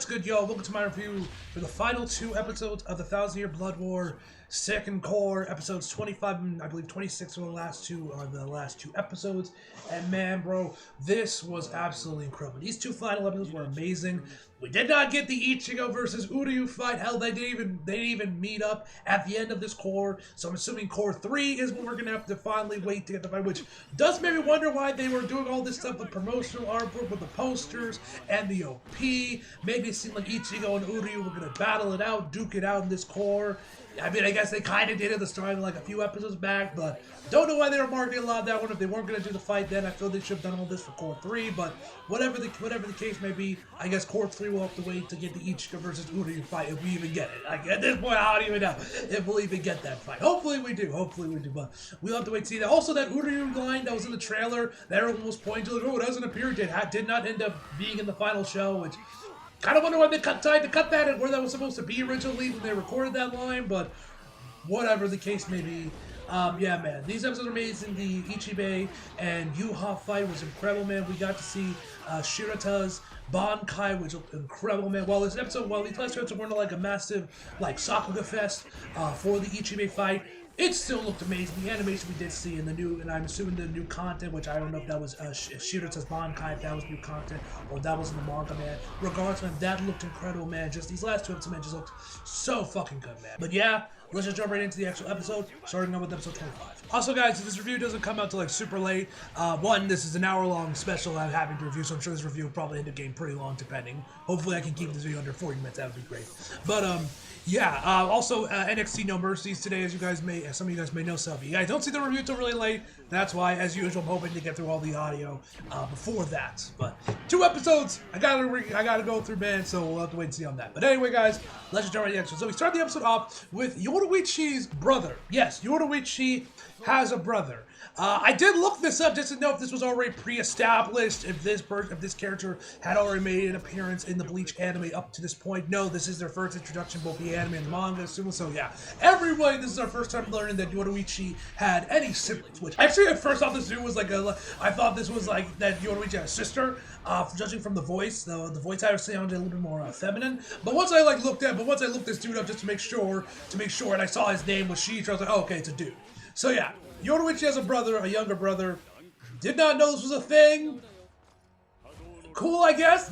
good, y'all? Welcome to my review for the final 2 episodes of the 1,000-Year Blood War Second Core. Episodes 25 and I believe 26 are the last two episodes. And man, bro, this was absolutely incredible. These 2 final episodes were amazing. We did not get the Ichigo versus Uryu fight. Hell, they didn't even meet up at the end of this core. So I'm assuming core 3 is when we're gonna have to finally wait to get the fight, which does make me wonder why they were doing all this stuff with promotional artwork, with the posters and the OP. Maybe it seemed like Ichigo and Uryu were gonna battle it out, duke it out in this core. I mean, I guess they kind of did at the start, like a few episodes back, but don't know why they were marketing a lot of that one. If they weren't going to do the fight then, I feel they should have done all this for Core 3, but whatever the case may be, I guess Core 3 will have to wait to get the Ichigo versus Uryu fight, if we even get it. Like, at this point, I don't even know if we'll even get that fight. Hopefully we do, but we'll have to wait to see that. Also, that Uryu line that was in the trailer, that everyone was pointing to, like, oh, it doesn't appear it did not end up being in the final show, which kind of wonder why they decided to cut that and where that was supposed to be originally when they recorded that line, but whatever the case may be, yeah, man, these episodes are amazing. The Ichibe and Yuha fight was incredible, man. We got to see Shirata's Bankai, which was incredible, man. While these last 2 episodes weren't like a massive, like, Sakuga fest for the Ichibe fight, it still looked amazing. The animation we did see in the new, and I'm assuming the new content, which I don't know if that was Shirata's Bankai, if that was new content, or that was in the manga, man. Regardless, man, that looked incredible, man. Just these last 2 episodes, man, just looked so fucking good, man. But yeah, let's just jump right into the actual episode, starting out with episode 25. Also, guys, if this review doesn't come out till like super late, one, this is an hour-long special I'm having to review, so I'm sure this review will probably end up getting pretty long, depending. Hopefully, I can keep this video under 40 minutes. That would be great. But yeah. Also, NXT No Mercies today, as some of you guys may know. So if you guys don't see the review till really late, that's why. As usual, I'm hoping to get through all the audio before that. But 2 episodes, I gotta go through, man. So we'll have to wait and see on that. But anyway, guys, let's just jump right into the episode. So we start the episode off with Yoruichi's brother. Yes, Yoruichi has a brother. I did look this up just to know if this was already pre-established, if this character had already made an appearance in the Bleach anime up to this point. No, this is their first introduction, both the anime and the manga. So yeah, everybody, this is our first time learning that Yoruichi had any siblings. Which actually, at first, I thought this dude was like I thought this was like that Yoruichi had a sister. Judging from the voice, the voice actor sounded a little bit more feminine. But once I looked this dude up just to make sure, and I saw his name was Shitra, I was like, oh, okay, it's a dude. So yeah. Yoruichi has a brother, a younger brother. Did not know this was a thing. Cool, I guess.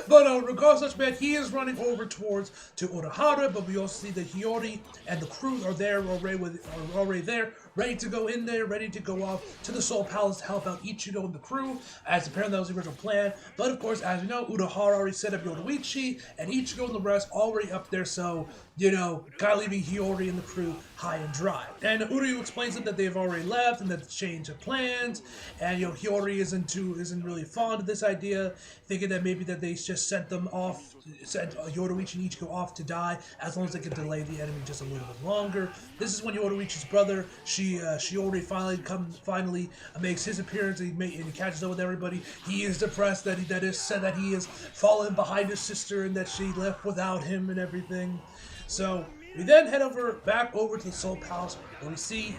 But regardless of that, man, he is running over to Urahara, but we also see that Hiyori and the crew are there already there, ready to go in there, ready to go off to the Soul Palace to help out Ichigo and the crew, as apparently that was the original plan. But of course, as we know, Urahara already set up Yoruichi, and Ichigo and the rest already up there, so, you know, kind of leaving Hiyori and the crew high and dry. And Uryu explains them that they've already left and that the change of plans, and, you know, Hiyori isn't really fond of this idea, thinking that maybe that they just sent Yoruichi and Ichigo off to die, as long as they can delay the enemy just a little bit longer. This is when Yoruichi's brother, Shiori finally makes his appearance, and he catches up with everybody. He is depressed that he is fallen behind his sister and that she left without him and everything. So we then head back over to the Soul Palace, where we see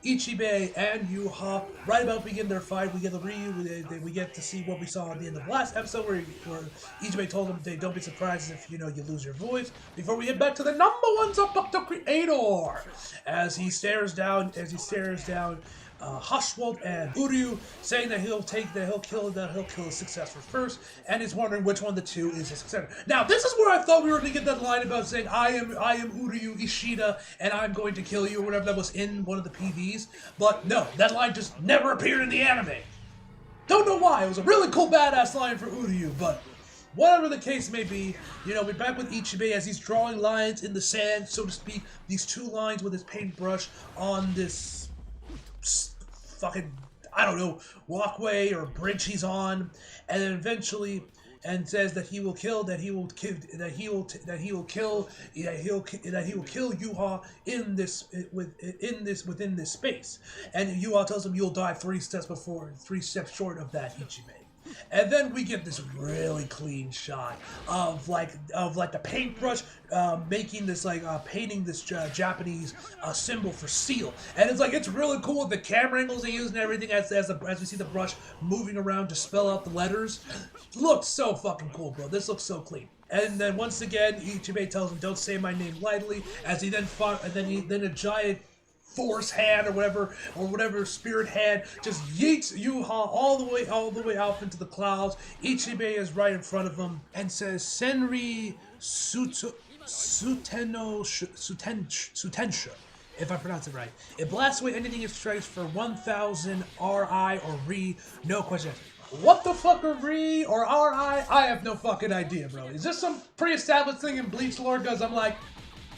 Ichibe and Yuha right about to begin their fight. We get we get to see what we saw at the end of the last episode, where Ichibe told them, "Don't be surprised if you lose your voice." Before we head back to the #1 Zapata creator, as he stares down Hashwald and Uryu, saying that he'll kill his successor first, and is wondering which one of the 2 is his successor. Now, this is where I thought we were going to get that line about saying, I am Uryu Ishida, and I'm going to kill you, or whatever that was in one of the PVs. But no, that line just never appeared in the anime. Don't know why. It was a really cool, badass line for Uryu, but whatever the case may be, we're back with Ichibe as he's drawing lines in the sand, so to speak. These 2 lines with his paintbrush on this fucking, I don't know, walkway or bridge he's on, and then eventually, and says that he will kill Yuha within this space. And Yuha tells him you'll die 3 steps short of that, Ichibe. And then we get this really clean shot of like the paintbrush making this painting this Japanese symbol for seal, and it's really cool with the camera angles they use and everything as we see the brush moving around to spell out the letters. Looks so fucking cool, bro. This looks so clean. And then once again, Ichibei tells him, "Don't say my name lightly." As he then fought, and then a giant force hand or whatever spirit hand just yeets Yuha all the way out into the clouds. Ichibei is right in front of him and says, "Senri Sutensha," if I pronounce it right. It blasts away anything it strikes for 1,000 RI or Ri, no question. What the fuck are Ri or RI? I have no fucking idea, bro. Is this some pre-established thing in Bleach lore? Because I'm like,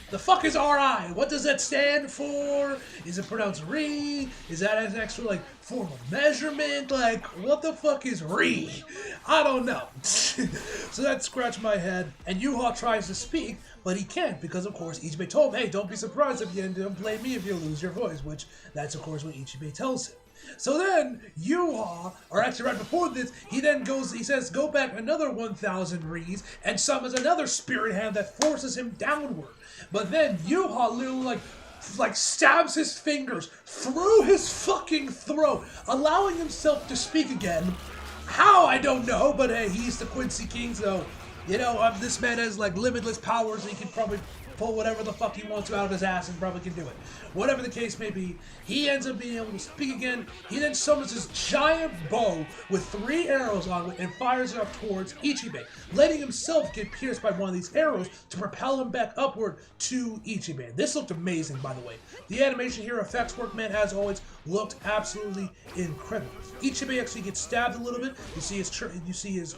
the fuck is RI? What does that stand for? Is it pronounced Ri? Is that an extra form of measurement? What the fuck is Ri? I don't know. So that scratched my head. And Yuha tries to speak, but he can't because of course Ichibei told him, "Hey, don't be surprised if you don't blame me if you lose your voice," which that's of course what Ichibei tells him. So then, Yuha, or actually right before this, he says, "Go back another 1,000 Ris," and summons another spirit hand that forces him downward. But then Yuha literally stabs his fingers through his fucking throat, allowing himself to speak again. How, I don't know, but hey, he's the Quincy King, so, this man has limitless powers, and he can probably pull whatever the fuck he wants out of his ass and probably can do it. Whatever the case may be, he ends up being able to speak again. He then summons his giant bow with 3 arrows on it and fires it up towards Ichibei, letting himself get pierced by one of these arrows to propel him back upward to Ichibei. This looked amazing, by the way. The animation here, effects work, man, as always, looked absolutely incredible. Ichibei actually gets stabbed a little bit. You see his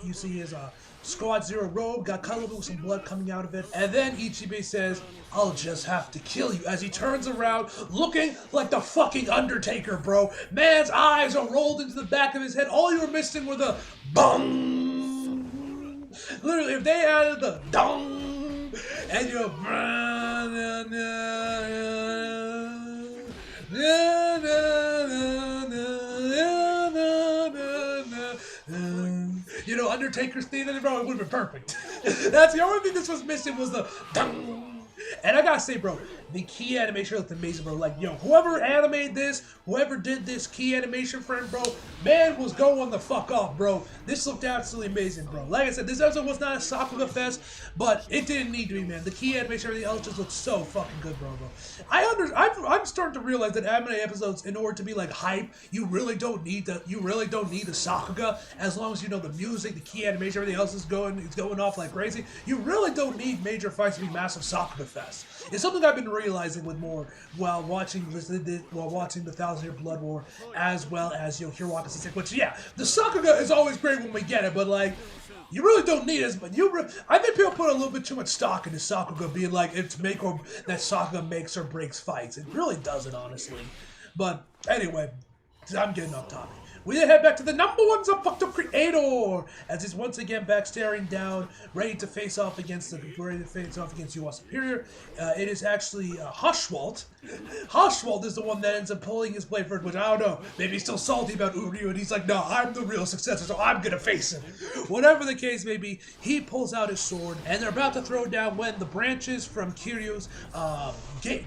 Squad Zero robe got cut a little bit with some blood coming out of it. And then Ichibei says, "I'll just have to kill you," as he turns around looking like the fucking Undertaker, bro. Man's eyes are rolled into the back of his head. All you were missing were the bong. Literally, if they added the dong and you Undertaker's theme, then bro, it would have been perfect. That's the only thing this was missing was the dong. And I gotta say, bro, the key animation looked amazing, bro. Whoever animated this, whoever did this key animation frame, bro, man was going the fuck off, bro. This looked absolutely amazing, bro. Like I said, this episode was not a Sakuga fest, but it didn't need to be, man. The key animation, everything else just looked so fucking good, bro. I'm starting to realize that anime episodes, in order to be hype, you really don't need the Sakuga. As long as you know the music, the key animation, everything else is going off like crazy. You really don't need major fights to be massive Sakuga fest. It's something I've been realizing with more while watching the 1,000-Year Blood War, as well as Hero Opposite 6. Which, yeah, the Sakuga is always great when we get it, but you really don't need it. But I think people put a little bit too much stock into Sakuga being it's that Sakuga makes or breaks fights. It really doesn't, honestly. But anyway, I'm getting off topic. We then head back to the #1 fucked up creator, as he's once again back staring down, ready to face off against UR Superior. It is actually Haschwald. Haschwald is the one that ends up pulling his blade forward, which I don't know. Maybe he's still salty about Uryu, and he's like, "No, I'm the real successor, so I'm gonna face him." Whatever the case may be, he pulls out his sword, and they're about to throw down when the branches from Kiryu's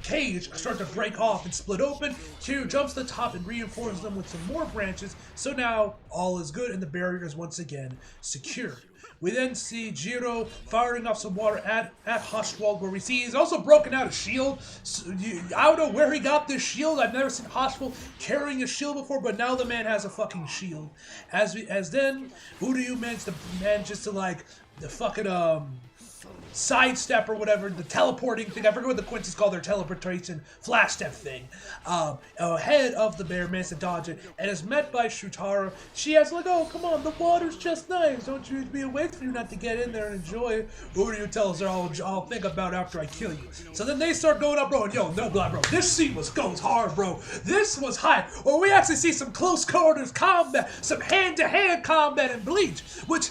cage start to break off and split open. Kiryu jumps to the top and reinforces them with some more branches. So now, all is good and the barrier is once again secured. We then see Jiro firing off some water at Haschwald, where we see he's also broken out a shield. So, I don't know where he got this shield. I've never seen Haschwald carrying a shield before, but now the man has a fucking shield. As then, Uryu manages to the fucking sidestep or whatever, the teleporting thing. I forget what the Quincy's call their teleportation flash step thing. Ahead of the bear, manages to dodge it and is met by Shutara. She has "Oh, come on, the water's just nice. Don't you be awake for you not to get in there and enjoy it." Uryu tells her, I'll think about it after I kill you. So then they start going up, bro, and no lie, bro. This scene goes hard, bro. This was hype. Or we actually see some close quarters combat, some hand-to-hand combat in Bleach, which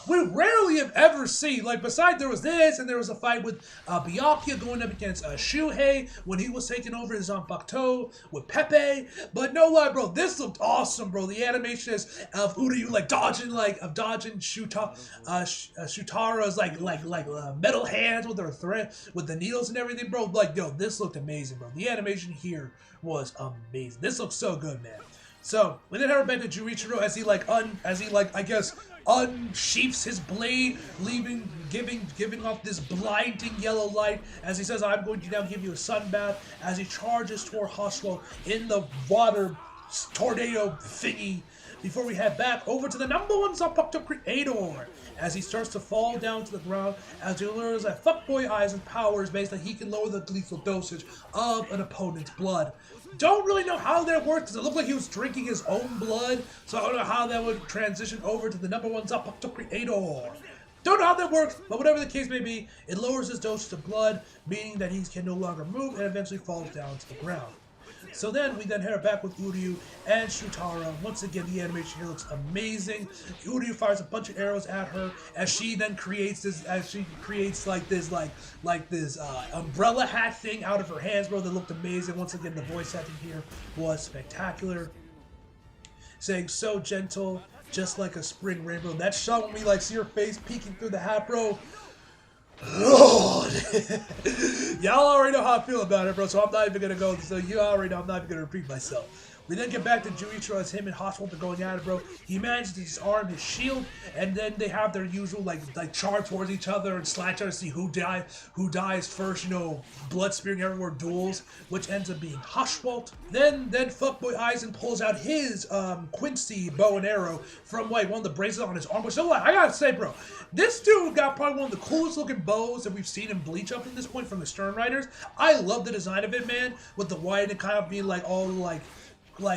we rarely have ever seen. Like, besides there was this, and there was a fight with Byakuya going up against Shuhei when he was taking over his Zanpakuto with Pepe. But no lie, bro, this looked awesome, bro. The animation is of Uryu like dodging Shutara's metal hands with her thread with the needles and everything, bro. Like, yo, this looked amazing, bro. The animation here was amazing. This looks so good, man. So we then head back to Junichiro as he unsheaths his blade, giving off this blinding yellow light as he says, "I'm going to now give you a sun bath," as he charges toward Hoshiro in the water tornado thingy. Before we head back over to the #1 Zanpakuto creator, as he starts to fall down to the ground, as he learns that Fuckboy Aizen's power is based that he can lower the lethal dosage of an opponent's blood. Don't really know how that works, because it looked like he was drinking his own blood, so I don't know how that would transition over to the #1 Zanpakuto creator. Don't know how that works, but whatever the case may be, it lowers his dosage of blood, meaning that he can no longer move and eventually falls down to the ground. So then we head back with Uryu and Shutara. Once again, the animation here looks amazing. Uryu fires a bunch of arrows at her as she then creates this, umbrella hat thing out of her hands, bro. That looked amazing. Once again, the voice acting here was spectacular. Saying so gentle, just like a spring rainbow. That shot when we see her face peeking through the hat, bro. Lord, y'all already know how I feel about it, bro. So I'm not even gonna go. So you already know I'm not even gonna repeat myself. We then get back to Junichiro as him and Hoshiro are going at it, bro. He manages to disarm his shield, and then they have their usual like charge towards each other and slash to see who dies first. You know, blood spewing everywhere duels, which ends up being Hoshiro. Then Fuckboy Aizen pulls out his Quincy bow and arrow from one of the bracelets on his arm. Which I gotta say, bro, this dude got probably one of the coolest looking bows that we've seen in Bleach up to this point from the Sternritters. I love the design of it, man, with the white and kind of being all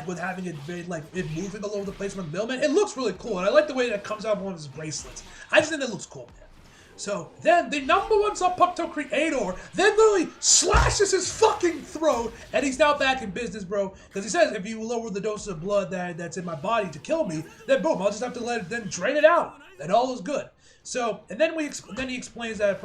with having it moving all over the place from the middle, man. It looks really cool, and I like the way that comes out of one of his bracelets. I just think that looks cool, man. So then the #1 Zanpakuto creator then literally slashes his fucking throat, and he's now back in business, bro. Because he says, if you lower the dose of blood that's in my body to kill me, then boom, I'll just have to let it then drain it out, and all is good. So, and then he explains that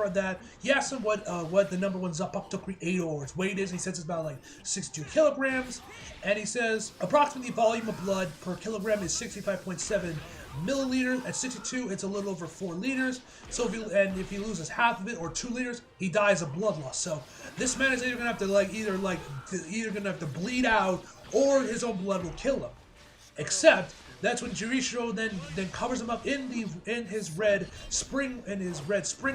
he asks him what the #1 Zanpakuto creator's weight is. He says it's about 62 kilograms, and he says approximately volume of blood per kilogram is 65.7 milliliters. At 62, it's a little over 4 liters. So if he loses half of it or 2 liters, he dies of blood loss. So this man is either gonna have to either gonna have to bleed out, or his own blood will kill him. Except that's when Junichiro then covers him up in his red spring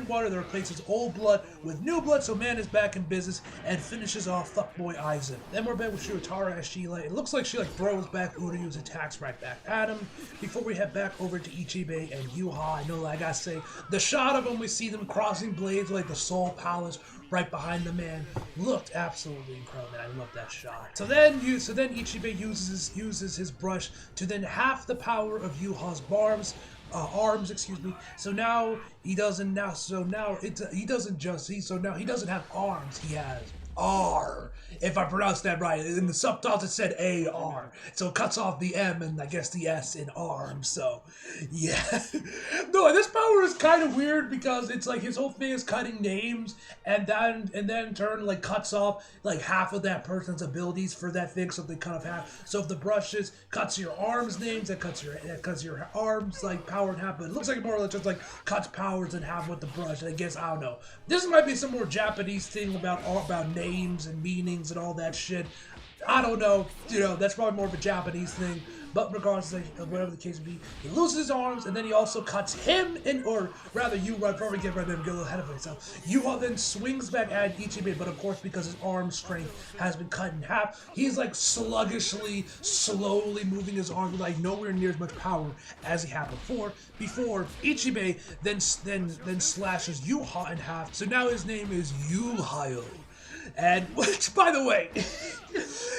water that replaces old blood with new blood. So man is back in business and finishes off Fuckboy Aizen. Then we're back with Shutara as it looks like she throws back Uryu's attacks right back at him. Before we head back over to Ichibe and Yuha, I know I gotta say the shot of when we see them crossing blades like the Soul Palace right behind the man looked absolutely incredible, man. I love that shot. So then Ichibe uses his brush to then half the power of Yuha's arms, excuse me. So now he doesn't have arms, he has R. If I pronounced that right. In the subtitles it said AR. So it cuts off the M and I guess the S in arm. So yeah. No, this power is kind of weird because it's his whole thing is cutting names and then in turn cuts off half of that person's abilities for that thing, so they cut off half. So if the brush cuts your arms names, that cuts your arms power in half, but it looks like more or less just cuts powers in half with the brush. And I guess I don't know. This might be some more Japanese thing about names and meanings and all that shit. I don't know. That's probably more of a Japanese thing. But regardless of whatever the case may be, he loses his arms, and then he also cuts him in, or rather, before we get right there and get a little ahead of himself, Yuha then swings back at Ichibe, but of course, because his arm strength has been cut in half, he's sluggishly, slowly moving his arm, nowhere near as much power as he had before. Before Ichibe then slashes Yuha in half, so now his name is Yuhayo. And which, by the way,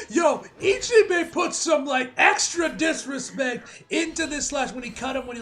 yo, Ichibe put some like extra disrespect into this slash when he cut him, when he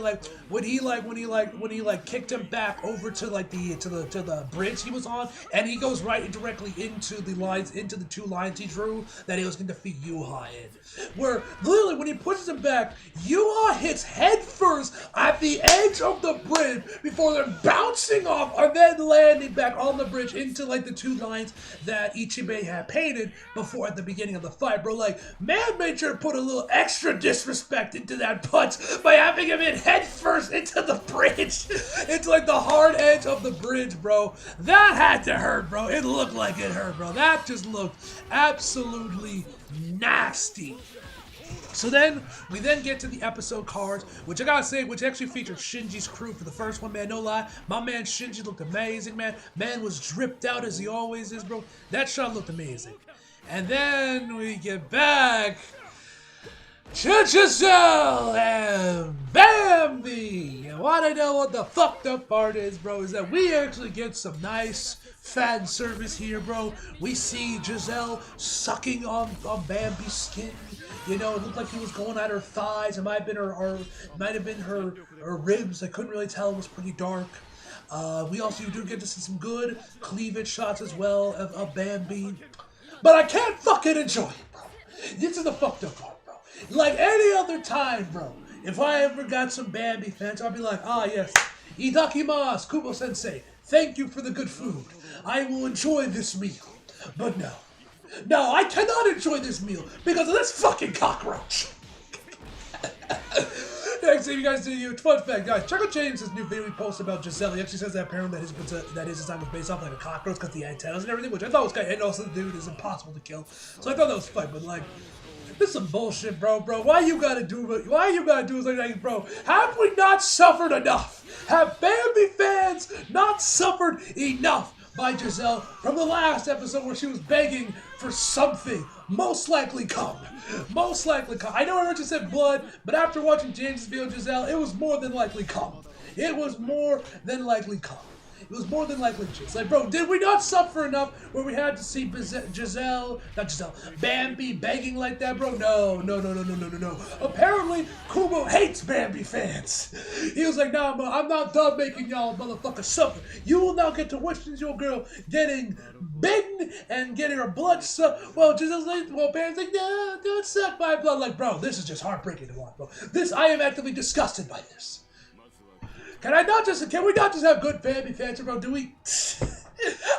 kicked him back over to like the bridge he was on, and he goes right directly into the two lines he drew that he was going to defeat Yuha in. Where literally when he pushes him back, Yuha hits head first at the edge of the bridge before they're bouncing off and then landing back on the bridge into like the two lines that Ichibe had painted before at the beginning of the fight, bro. Like, man made sure to put a little extra disrespect into that punch by having him hit head first into the bridge. It's like the hard edge of the bridge, bro. That had to hurt, bro. It looked like it hurt, bro. That just looked absolutely nasty. So then, we then get to the episode cards, which I gotta say, which actually featured Shinji's crew for the first one, man, no lie. My man Shinji looked amazing, man. Man was dripped out as he always is, bro. That shot looked amazing. And then we get back to Giselle and Bambi. You wanna know what the fucked up part is, bro? Is that we actually get some nice fan service here, bro. We see Giselle sucking on Bambi's skin. You know, it looked like he was going at her thighs. It might have been her ribs. I couldn't really tell. It was pretty dark. We also do get to see some good cleavage shots as well of Bambi. But I can't fucking enjoy it, bro. This is the fucked up part, bro. Like any other time, bro, if I ever got some Bambi fans, I'll be like, ah, yes, Itakimasu, Kubo-sensei. Thank you for the good food. I will enjoy this meal. But no. No, I cannot enjoy this meal because of this fucking cockroach. Next thing you guys do, fun fact, guys, check out James' new video he posted about Giselle. He actually says that apparently that his design was based off like a cockroach because the antennas and everything, which I thought was kind of, and also the dude is impossible to kill. So I thought that was fun, but like, this is some bullshit, bro. Why you gotta do something like that, bro? Have we not suffered enough? Have Bambi fans not suffered enough by Giselle from the last episode where she was begging for something? Most likely come. Most likely come. I know I heard you said blood, but after watching James' video of Giselle, it was more than likely come. It was more than likely come. It was more than likely just like, bro, did we not suffer enough where we had to see Bambi begging like that, bro? No. Apparently, Kubo hates Bambi fans. He was like, nah, I'm not done making y'all motherfuckers suffer. You will now get to witness your girl getting bitten and getting her blood sucked. Well, Giselle's like, Bambi's like, no, don't suck my blood. Like, bro, this is just heartbreaking to watch, bro. I am actively disgusted by this. Can we not just have good Bambi fans, bro? Do we?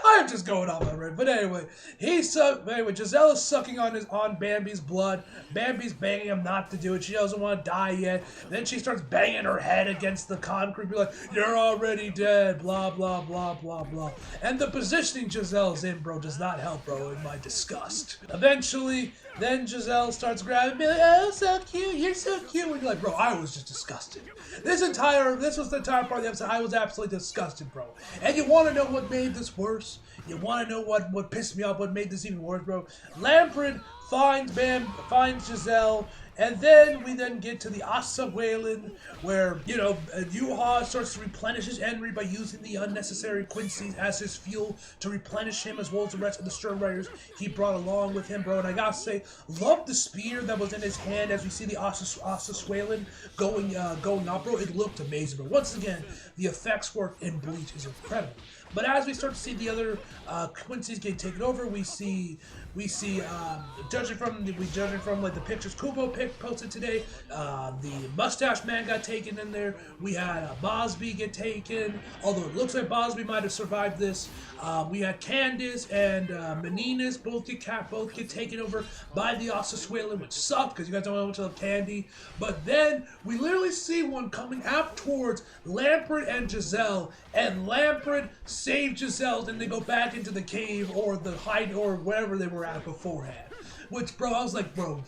I'm just going off on it. But anyway, Giselle is sucking on Bambi's blood. Bambi's begging him not to do it. She doesn't want to die yet. Then she starts banging her head against the concrete, be like, "You're already dead." Blah blah blah blah blah. And the positioning Giselle's in, bro, does not help, bro. In my disgust. Eventually, then Giselle starts grabbing me like, "Oh, so cute. You're so cute." And you're like, bro, I was just disgusted. This was the entire part of the episode. I was absolutely disgusted, bro. And you want to know what made this worse? You want to know what pissed me off? What made this even worse, bro? Lampred finds Giselle, and then we get to the Asa Whalen, where, you know, Yuha starts to replenish his energy by using the unnecessary Quincy's as his fuel to replenish him, as well as the rest of the Sternritters he brought along with him, bro. And I gotta say, love the spear that was in his hand as we see the Asa Whalen going up, bro. It looked amazing, bro. Once again, the effects work in Bleach is incredible. But as we start to see the other Quincy's get taken over, we see judging from like the pictures Kubo posted today, the Mustache Man got taken in there. We had Bosby get taken, although it looks like Bosby might have survived this. We had Candace and Meninas both get taken over by the Osasuela, which sucked because you guys don't know much of Candy. But then we literally see one coming up towards Lampred and Giselle, and Lampred saved Giselle, then they go back into the cave or the hide or wherever they were at beforehand. Which, bro, I was like, bro,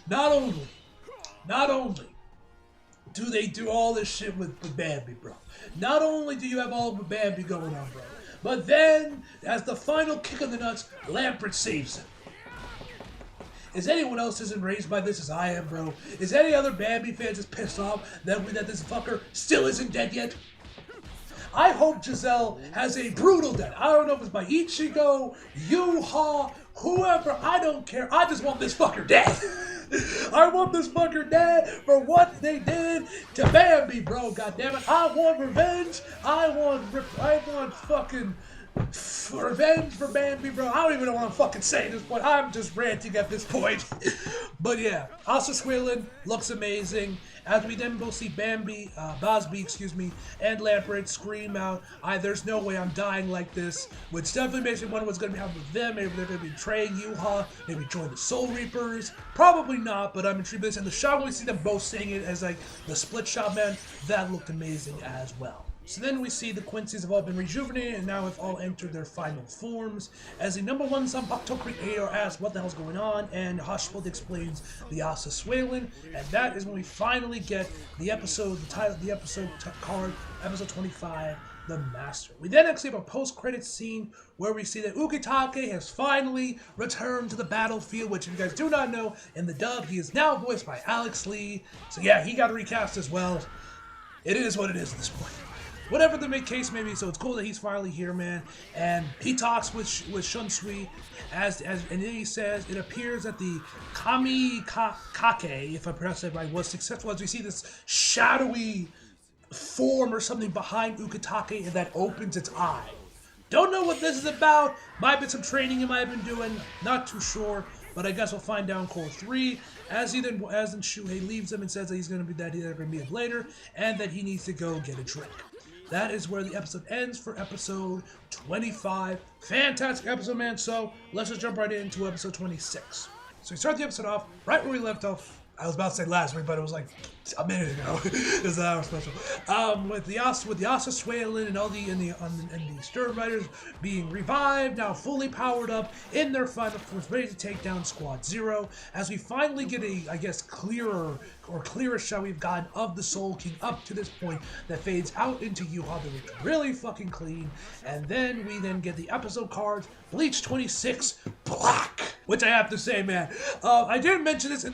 not only do they do all this shit with Bambi, bro, not only do you have all of Bambi going on, bro, but then, as the final kick in the nuts, Lampred saves him. Is anyone else as enraged by this as I am, bro? Is any other Bambi fans as pissed off that this fucker still isn't dead yet? I hope Giselle has a brutal death. I don't know if it's by Ichigo, Yuha, whoever. I don't care. I just want this fucker dead. I want this fucker dead for what they did to Bambi, bro. God damn it! I want revenge. I want fucking revenge for Bambi, bro. I don't even know what I'm fucking saying at this point. I'm just ranting at this point. But yeah, Asa Swalen looks amazing. As we then both see Bambi, Bosby, excuse me, and Lamprecht scream out, there's no way I'm dying like this, which definitely makes me wonder what's going to be happening with them. Maybe they're going to be betraying Yuha, maybe join the Soul Reapers. Probably not, but I'm intrigued by this. And the shot when we see them both saying it as like the split shot, man, that looked amazing as well. So then we see the Quincy's have all been rejuvenated and now have all entered their final forms. As the number one Zanpakuto creator asks what the hell's going on, and Hoshpult explains the Asa Swalen, and that is when we finally get the episode, the title of the episode card, episode 25, The Master. We then actually have a post-credits scene where we see that Ukitake has finally returned to the battlefield, which if you guys do not know, in the dub, he is now voiced by Alex Lee. So yeah, he got recast as well. It is what it is at this point. Whatever the case may be, so it's cool that he's finally here, man. And he talks with Shunsui, and then he says it appears that the Kake, if I pronounce it right, was successful. As we see this shadowy form or something behind Ukitake that opens its eye. Don't know what this is about. Might have been some training he might have been doing. Not too sure. But I guess we'll find out in Core 3, as Shuhei leaves him and says that they're going to meet him later, and that he needs to go get a drink. That is where the episode ends for episode 25. Fantastic episode, man. So let's just jump right into episode 26. So we start the episode off right where we left off. I was about to say last week, but it was like a minute ago. It's an hour special. With the Asa Swalen and all the Sternritters being revived, now fully powered up in their final force, ready to take down Squad Zero. As we finally get a, I guess, clearest shot we've gotten of the Soul King up to this point that fades out into Yuha, that looks really fucking clean. And then we get the episode cards, Bleach 26 Black, which I have to say, man, I didn't mention this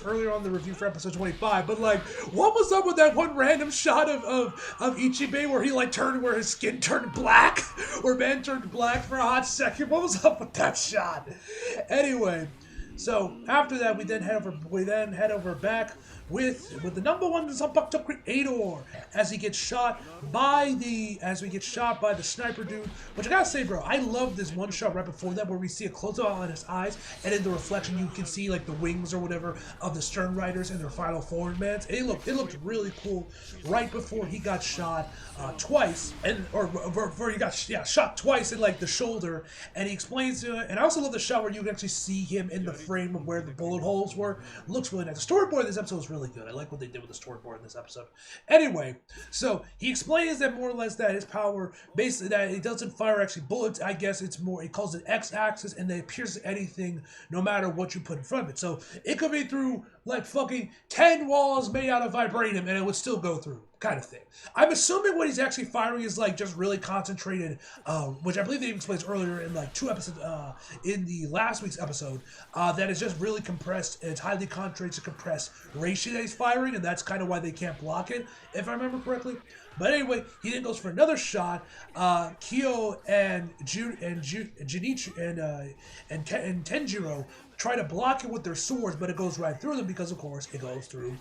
earlier on the review for episode 25, but like, what was up with that one random shot of Ichibe where he like where his skin turned black, or man turned black for a hot second? What was up with that shot? Anyway, so after that, we then head over back with the number one Zanpakuto creator as we get shot by the sniper dude. Which I gotta say, bro, I love this one shot right before that where we see a close up on his eyes, and in the reflection you can see like the wings or whatever of the Sternritters in their final form, man. It looked really cool right before he got shot twice, or he got shot twice in like the shoulder, and he explains to it. And I also love the shot where you can actually see him in the frame of where the bullet holes were. It looks really nice. The storyboard of this episode is really good. I like what they did with the storyboard in this episode. Anyway, so he explains that more or less that his power, basically that it doesn't fire actually bullets. I guess it's more, it calls it X-axis, and that it pierces anything no matter what you put in front of it. So it could be through like fucking 10 walls made out of vibranium and it would still go through, kind of thing. I'm assuming what he's actually firing is like just really concentrated, which I believe they even explained earlier in like 2 episodes, in the last week's episode, that is just really compressed, and it's highly concentrated to compressed ratio that he's firing, and that's kind of why they can't block it, if I remember correctly. But anyway, he then goes for another shot. Kyo and Junichi and Tenjiro try to block it with their swords, but it goes right through them because, of course, it goes through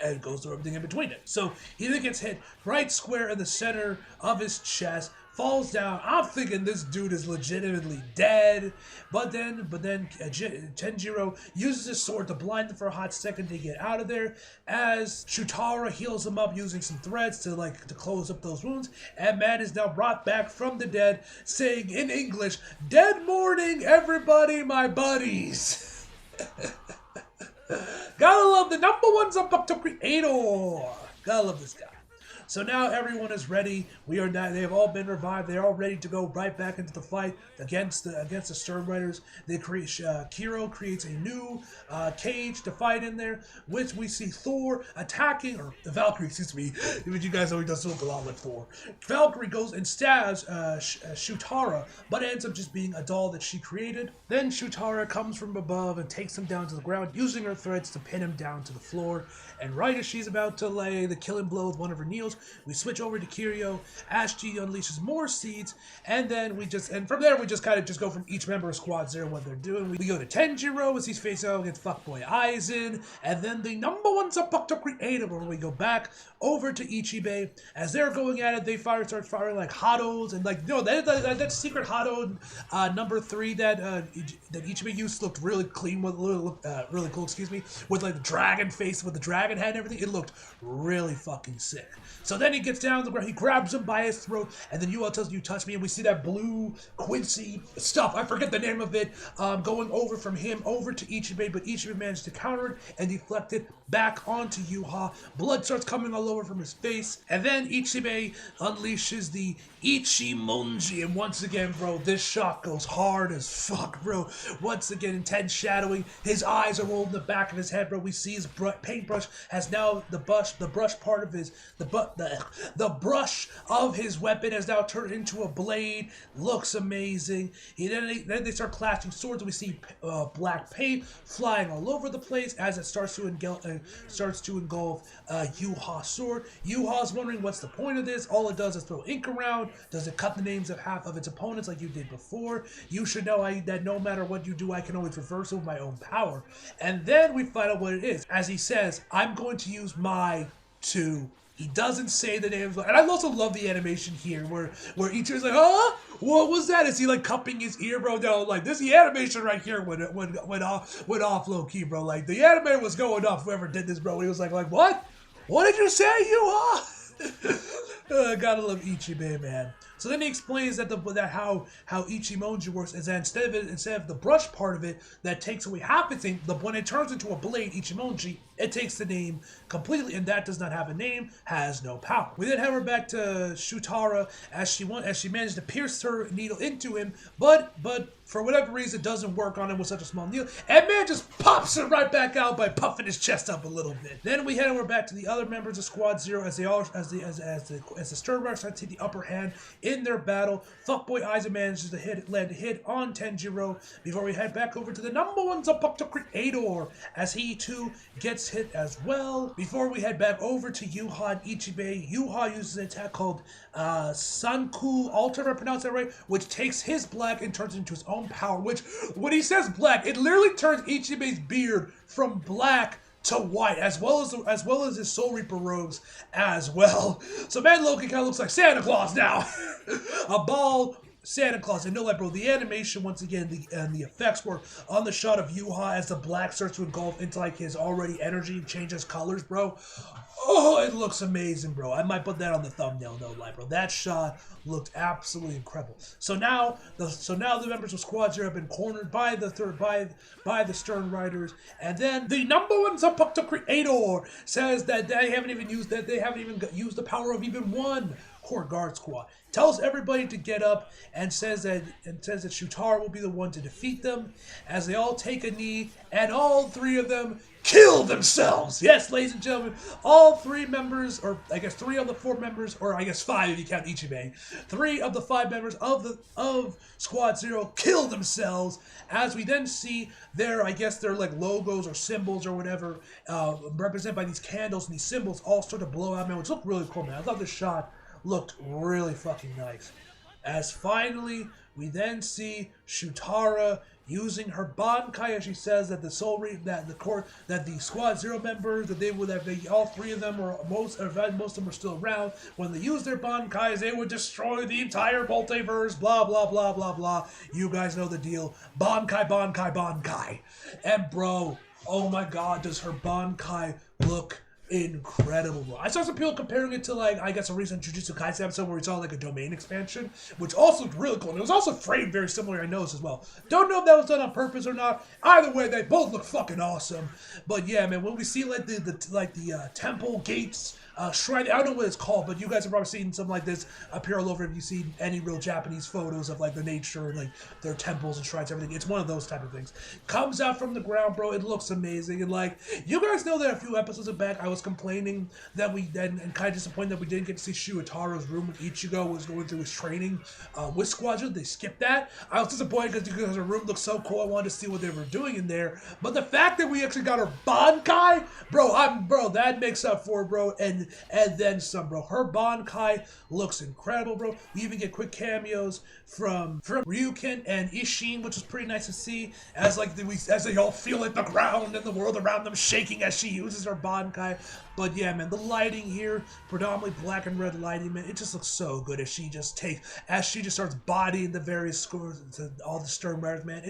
everything in between it. So he then gets hit right square in the center of his chest, falls down. I'm thinking this dude is legitimately dead. But then Tenjiro uses his sword to blind him for a hot second to get out of there, as Shutara heals him up using some threads to close up those wounds. And man is now brought back from the dead, saying in English, "Dead morning, everybody, my buddies." Gotta love the number one Zanpakuto creator. Gotta love this guy. So now everyone is ready. They have all been revived. They're all ready to go right back into the fight against the Sternritters. Kiro creates a new cage to fight in there, which we see Thor attacking, or Valkyrie, excuse me. You guys know he does look a lot like Thor. Valkyrie goes and stabs Shutara, but ends up just being a doll that she created. Then Shutara comes from above and takes him down to the ground, using her threads to pin him down to the floor. And right as she's about to lay the killing blow with one of her needles, We switch over to Kiryu. Ash G unleashes more seeds, and then from there we just kind of go from each member of Squad Zero what they're doing. We go to Tenjiro as he's facing out against Fuckboy Aizen, and then the #1 Zapata Creator, where we go back over to Ichibe. As they're going at it, they start firing like Hados, and like that secret Hado #3 that Ichibe used looked really clean, really cool. Excuse me, with like the dragon face with the dragon head and everything. It looked really fucking sick. So then he gets down to the ground, he grabs him by his throat, and then Yuha tells him, "You touch me," and we see that blue Quincy stuff, I forget the name of it, going over from him over to Ichibe, but Ichibe managed to counter it and deflect it back onto Yuha. Blood starts coming all over from his face, and then Ichibe unleashes the Ichimonji, and once again, bro, this shot goes hard as fuck, bro. Once again, intense shadowing, his eyes are rolled in the back of his head, bro. We see his paintbrush has now the brush part of his the brush of his weapon has now turned into a blade. Looks amazing. Then they start clashing swords, and we see black paint flying all over the place as it starts to engulf Yuha's sword. Yuha's wondering what's the point of this. All it does is throw ink around. Does it cut the names of half of its opponents like you did before? You should know that no matter what you do, I can always reverse it with my own power. And then we find out what it is. As he says, I'm going to use my 2. He doesn't say the names, and I also love the animation here, where Ichiro's like, "Huh? What was that?" Is he like cupping his ear, bro? No, like this the animation right here went off low key, bro. Like the anime was going off. Whoever did this, bro, he was like, "What? What did you say, you gotta love Ichibe, man. So then he explains that how Ichimonji works is that instead of the brush part of it that takes away half its name, when it turns into a blade, Ichimonji, it takes the name completely, and that does not have a name, has no power. We then have her back to Shutara as she managed to pierce her needle into him, but for whatever reason it doesn't work on him with such a small needle, and man just pops it right back out by puffing his chest up a little bit. Then we head over back to the other members of Squad Zero as the Sternritters start to take the upper hand in their battle. Fuckboy Aizen manages to land a hit on Tenjiro before we head back over to the #1 Zapata Creator as he too gets hit as well. Before we head back over to Yuha and Ichibe, Yuha uses an attack called Sanku Alter, if I pronounce that right, which takes his black and turns it into his own power, which, when he says black, it literally turns Ichibe's beard from black to white, as well as his Soul Reaper robes as well. So man, Loki kind of looks like Santa Claus now. A bald Santa Claus. And no lie, bro, the animation, once again, the effects were on the shot of Yuha as the black starts to engulf into like his already energy and changes colors, bro. Oh, it looks amazing, bro. I might put that on the thumbnail, no lie, bro. That shot looked absolutely incredible. So now the members of Squad Zero have been cornered by the Sternritters, and then the #1 Zapata Creator says that they haven't even used the power of even one core guard squad. Tells everybody to get up and says that Shutara will be the one to defeat them as they all take a knee and all 3 of them kill themselves. Yes, ladies and gentlemen, all 3 members, or I guess 3 of the 4 members, or I guess 5 if you count Ichibe, 3 of the 5 members of Squad Zero kill themselves as we then see their like logos or symbols or whatever represented by these candles, and these symbols all start to blow out, man, which looked really cool, man. I thought this shot looked really fucking nice. As finally, we then see Shutara using her Bankai, as she says that the Squad Zero members, all 3 of them, or most of them are still around. When they use their Bankais, they would destroy the entire multiverse. Blah blah blah blah blah. You guys know the deal. Bankai, Bankai, Bankai. And bro, oh my God, does her Bankai look incredible, bro. I saw some people comparing it to, like, I guess a recent Jujutsu Kaisen episode where we saw like a domain expansion, which also looked really cool. And it was also framed very similar, I noticed as well. Don't know if that was done on purpose or not. Either way, they both look fucking awesome. But yeah, man, when we see like the temple gates, shrine, I don't know what it's called, but you guys have probably seen something like this appear all over if you've seen any real Japanese photos of like the nature and like their temples and shrines, everything. It's one of those type of things. Comes out from the ground, bro. It looks amazing. And like, you guys know that a few episodes back I was complaining that and kind of disappointed that we didn't get to see Shuataro's room when Ichigo was going through his training with Squadron. They skipped that. I was disappointed because her room looked so cool. I wanted to see what they were doing in there. But the fact that we actually got her Bankai, bro, that makes up for it, bro. And and then some, bro. Her Bankai looks incredible, bro. We even get quick cameos from Ryukin and Ishin, which is pretty nice to see, as they all feel like the ground and the world around them shaking as she uses her Bankai. But yeah, man, the lighting here, predominantly black and red lighting, man, it just looks so good as she just starts bodying the various scores to all the Sternritters, man.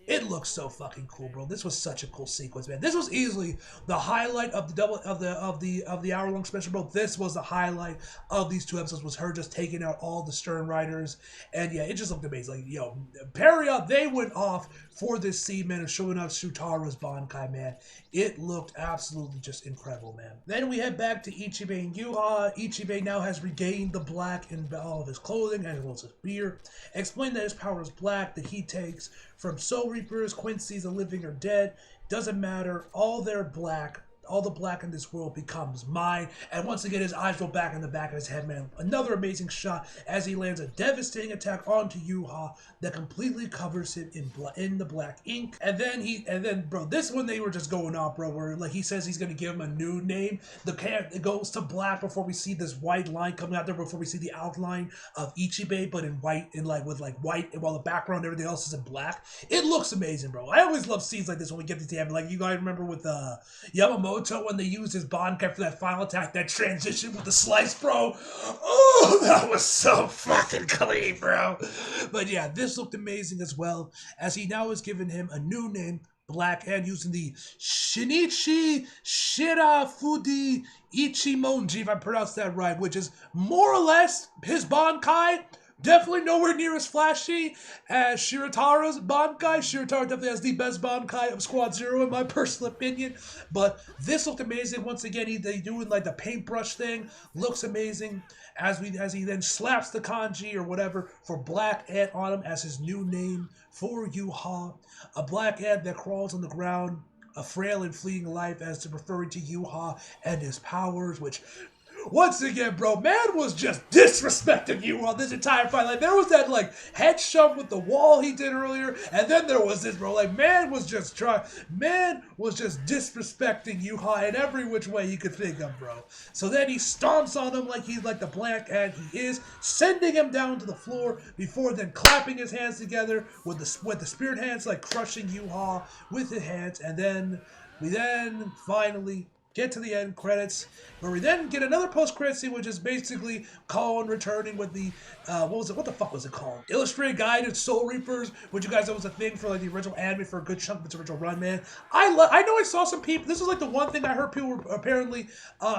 It looks so fucking cool, bro. This was such a cool sequence, man. This was easily the highlight of the hour-long special, bro. This was the highlight of these 2 episodes, was her just taking out all the Sternritters. And yeah, it just looked amazing. Like, yo, Peria, they went off for this scene, man, of showing off Shutaro's Bankai, man. It looked absolutely just incredible, man. Then we head back to Ichibe and Yuha. Ichibe now has regained the black in all of his clothing as well as his beard. Explain that his power is black, that he takes from Soul Reapers, Quincy's, the living or dead. Doesn't matter. All they're black. All the black in this world becomes mine. And once again, his eyes roll back in the back of his head, man. Another amazing shot as he lands a devastating attack onto Yuha that completely covers him in the black ink. And then, bro, this one they were just going off, bro, where like he says he's gonna give him a new name. It goes to black before we see this white line coming out there, before we see the outline of Ichibe, but in white, with white, and while the background, everything else is in black. It looks amazing, bro. I always love scenes like this when we get these to happen. Like, you guys remember with Yamamoto, when they used his Bankai for that final attack, that transition with the slice, bro. Oh, that was so fucking clean, bro. But yeah, this looked amazing as well, as he now has given him a new name, Black, and using the Shinichi Shirafudi Ichimonji, if I pronounced that right, which is more or less his Bankai. Definitely nowhere near as flashy as Shirataro's Bankai. Shirataro definitely has the best Bankai of Squad Zero in my personal opinion. But this looked amazing. Once again, they doing like the paintbrush thing. Looks amazing as he then slaps the kanji or whatever for Black Ant on him as his new name for Yuha. A black ant that crawls on the ground, a frail and fleeting life, as to referring to Yuha and his powers, which, once again, bro, man was just disrespecting you on this entire fight. Like, there was that, like, head shove with the wall he did earlier, and then there was this, bro. Like, man was just disrespecting Yuha in every which way he could think of, bro. So then he stomps on him like he's like the black ant he is, sending him down to the floor before then clapping his hands together with the spirit hands, like crushing Yuha with his hands. And then we finally get to the end credits, where we then get another post-credit scene, which is basically Colin returning with the, what the fuck was it called? Illustrated Guide to Soul Reapers, which you guys know was a thing for like the original anime for a good chunk of its original run, man. I know I saw some people, this is like the one thing I heard people were apparently,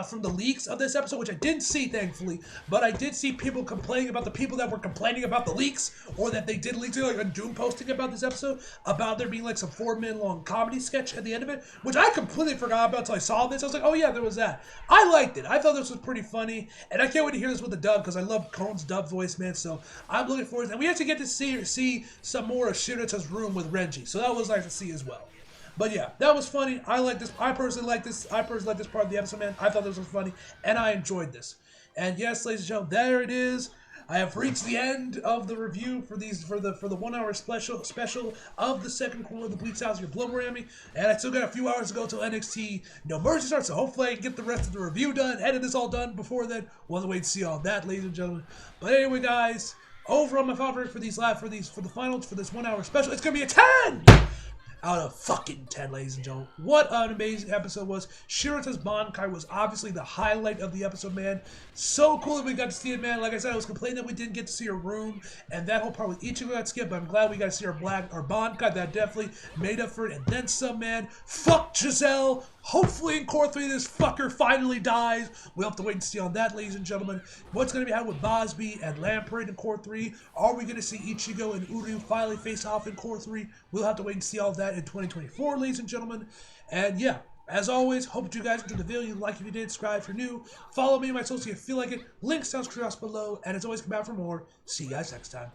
from the leaks of this episode, which I didn't see, thankfully, but I did see people complaining about the people that were complaining about the leaks, or that they did leaks, like a Doom posting about this episode, about there being like some 4-minute long comedy sketch at the end of it, which I completely forgot about until I saw this. I was like, oh yeah, there was that. I liked it. I thought this was pretty funny, and I can't wait to hear this with the dub, because I love Cone's dub voice, man, so I'm looking forward to it. And we actually get to see some more of Shirata's room with Renji, so that was nice to see as well. But yeah, that was funny. I like this. I personally like this part of the episode, man. I thought this was funny, and I enjoyed this. And yes, ladies and gentlemen, there it is. I have reached the end of the review for the 1 hour special of the second quarter of the Bleach House of Your Bloomerami, and I still got a few hours to go till NXT No Mercy starts, so hopefully I can get the rest of the review done, edit this all done before then. We'll have to wait and see all that, ladies and gentlemen. But anyway, guys, overall my favorite for this 1 hour special, it's gonna be a 10 out of fucking 10, ladies and gentlemen. What an amazing episode was. Shirata's Bankai was obviously the highlight of the episode, man. So cool that we got to see it, man. Like I said, I was complaining that we didn't get to see her room, and that whole part with Ichigo got skipped, but I'm glad we got to see our Bankai. That definitely made up for it, and then some, man. Fuck Giselle. Hopefully in Core 3 this fucker finally dies. We'll have to wait and see on that, ladies and gentlemen. What's going to be happening with Bosby and Lamprey in Core 3? Are we going to see Ichigo and Uryu finally face off in Core 3? We'll have to wait and see all that in 2024, ladies and gentlemen. And yeah, as always, hope you guys enjoyed the video. Like if you did, subscribe if you're new. Follow me on my socials if you feel like it. Links down across below. And as always, come out for more. See you guys next time.